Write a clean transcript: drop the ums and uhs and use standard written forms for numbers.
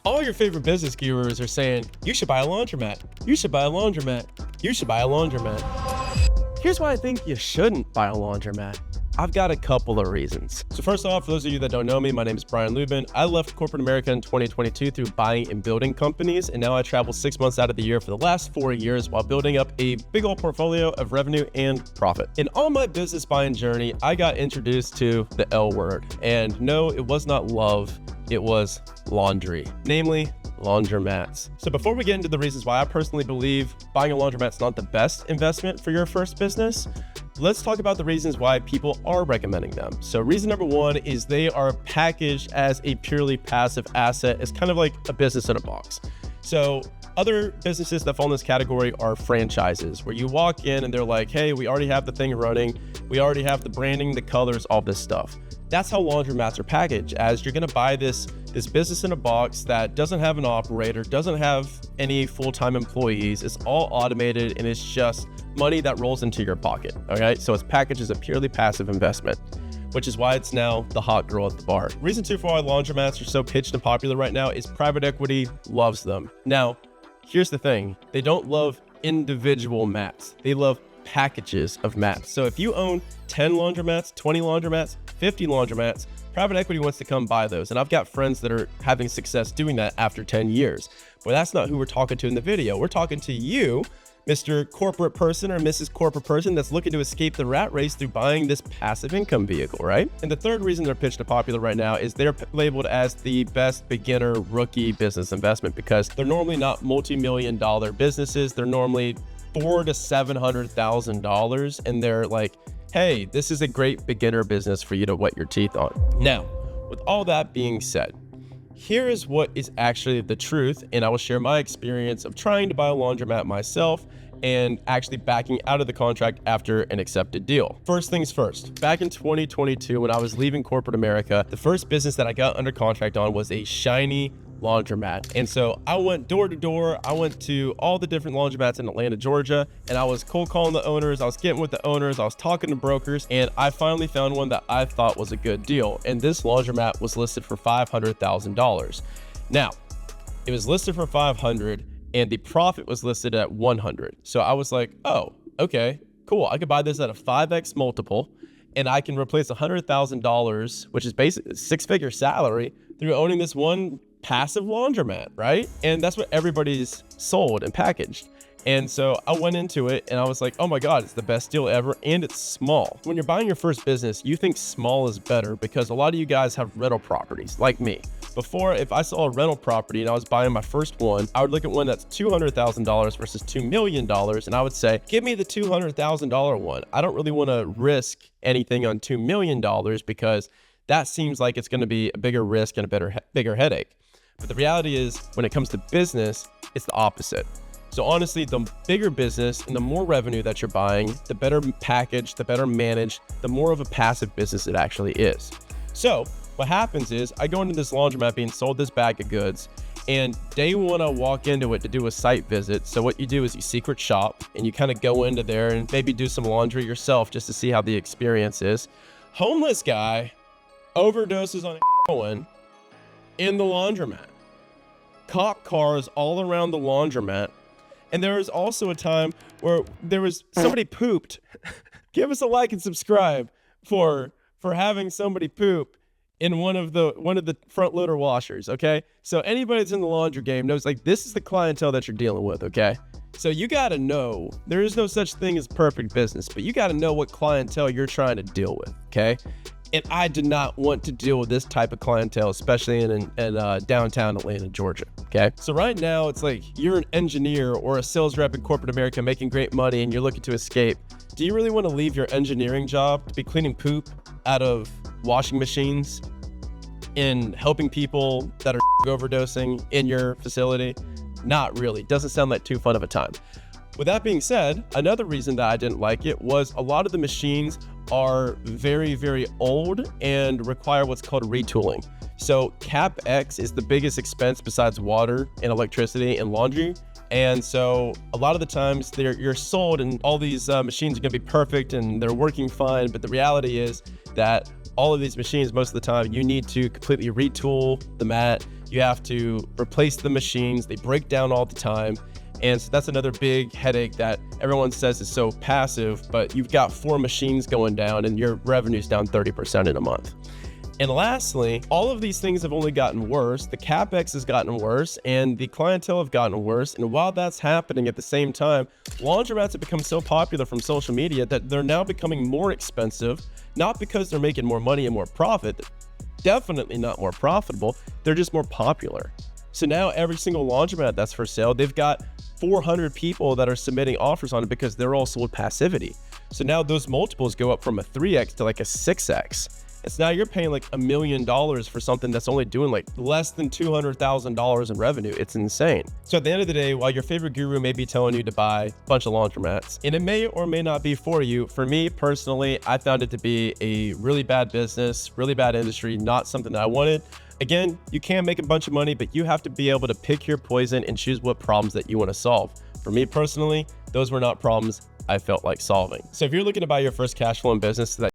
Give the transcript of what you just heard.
All your favorite business gurus are saying, you should buy a laundromat. You should buy a laundromat. You should buy a laundromat. Here's why I think you shouldn't buy a laundromat. I've got a couple of reasons. So first off, for those of you that don't know me, my name is Brian Luebben. I left corporate America in 2022 through buying and building companies, and now I travel 6 months out of the year for the last 4 years while building up a big old portfolio of revenue and profit. In all my business buying journey, I got introduced to the L word. And no, it was not love, it was laundry, namely laundromats. So before we get into the reasons why I personally believe buying a laundromat is not the best investment for your first business, let's talk about the reasons why people are recommending them. So reason number one is they are packaged as a purely passive asset. It's kind of like a business in a box. So other businesses that fall in this category are franchises, where you walk in and they're like, hey, we already have the thing running. We already have the branding, the colors, all this stuff. That's how laundromats are packaged, as you're gonna buy this business in a box that doesn't have an operator, doesn't have any full-time employees. It's all automated and it's just money that rolls into your pocket, okay? So it's packaged as a purely passive investment, which is why it's now the hot girl at the bar. Reason two for why laundromats are so pitched and popular right now is private equity loves them. Now, here's the thing. They don't love individual mats. They love packages of mats. So if you own 10 laundromats, 20 laundromats, 50 laundromats, private equity wants to come buy those. And I've got friends that are having success doing that after 10 years. But that's not who we're talking to in the video. We're talking to you, Mr. Corporate Person or Mrs. Corporate Person that's looking to escape the rat race through buying this passive income vehicle, right? And the third reason they're pitched to popular right now is they're labeled as the best beginner rookie business investment because they're normally not multi-million dollar businesses. They're normally $400,000 to $700,000, and they're like, hey, this is a great beginner business for you to wet your teeth on. Now, with all that being said, here is what is actually the truth, and I will share my experience of trying to buy a laundromat myself and actually backing out of the contract after an accepted deal. First things first, back in 2022, when I was leaving corporate America, the first business that I got under contract on was a shiny laundromat. And so I went door to door. I went to all the different laundromats in Atlanta, Georgia, and I was cold calling the owners. I was getting with the owners. I was talking to brokers, and I finally found one that I thought was a good deal. And this laundromat was listed for $500,000. Now, it was listed for $500,000 and the profit was listed at $100,000. So I was like, oh, okay, cool. I could buy this at a 5x multiple and I can replace $100,000, which is basically a six-figure salary, through owning this one passive laundromat, right? And that's what everybody's sold and packaged. And so I went into it and I was like, oh my God, it's the best deal ever. And it's small. When you're buying your first business, you think small is better because a lot of you guys have rental properties like me. Before, if I saw a rental property and I was buying my first one, I would look at one that's $200,000 versus $2 million. And I would say, give me the $200,000 one. I don't really want to risk anything on $2 million because that seems like it's going to be a bigger risk and a bigger headache. But the reality is, when it comes to business, it's the opposite. So honestly, the bigger business and the more revenue that you're buying, the better packaged, the better managed, the more of a passive business it actually is. So what happens is I go into this laundromat being sold this bag of goods, and day one I walk into it to do a site visit. So what you do is you secret shop and you kind of go into there and maybe do some laundry yourself just to see how the experience is. Homeless guy overdoses on heroin in the laundromat. Cop cars all around the laundromat. And there was also a time where there was somebody pooped. Give us a like and subscribe for having somebody poop in one of the front loader washers, okay? So anybody that's in the laundry game knows, like, this is the clientele that you're dealing with, okay? So you gotta know, there is no such thing as perfect business, but you gotta know what clientele you're trying to deal with, okay? And I did not want to deal with this type of clientele, especially in downtown Atlanta, Georgia, okay? So right now, it's like you're an engineer or a sales rep in corporate America making great money and you're looking to escape. Do you really want to leave your engineering job to be cleaning poop out of washing machines and helping people that are overdosing in your facility? Not really. Doesn't sound like too fun of a time. With that being said, another reason that I didn't like it was a lot of the machines are very, very old and require what's called retooling. So CapEx is the biggest expense besides water and electricity and laundry. And so a lot of the times you're sold and all these machines are gonna be perfect and they're working fine. But the reality is that all of these machines, most of the time, you need to completely retool the mat. You have to replace the machines. They break down all the time. And so that's another big headache that everyone says is so passive, but you've got 4 machines going down and your revenue's down 30% in a month. And lastly, all of these things have only gotten worse. The CapEx has gotten worse and the clientele have gotten worse. And while that's happening at the same time, laundromats have become so popular from social media that they're now becoming more expensive, not because they're making more money and more profit. Definitely not more profitable. They're just more popular. So now every single laundromat that's for sale, they've got 400 people that are submitting offers on it because they're all sold passivity. So now those multiples go up from a 3x to like a 6x. It's now you're paying like $1 million for something that's only doing like less than $200,000 in revenue. It's insane. So at the end of the day, while your favorite guru may be telling you to buy a bunch of laundromats, and it may or may not be for you, for me personally, I found it to be a really bad business, really bad industry, not something that I wanted. Again, you can make a bunch of money, but you have to be able to pick your poison and choose what problems that you want to solve. For me personally, those were not problems I felt like solving. So if you're looking to buy your first cash flowing business so that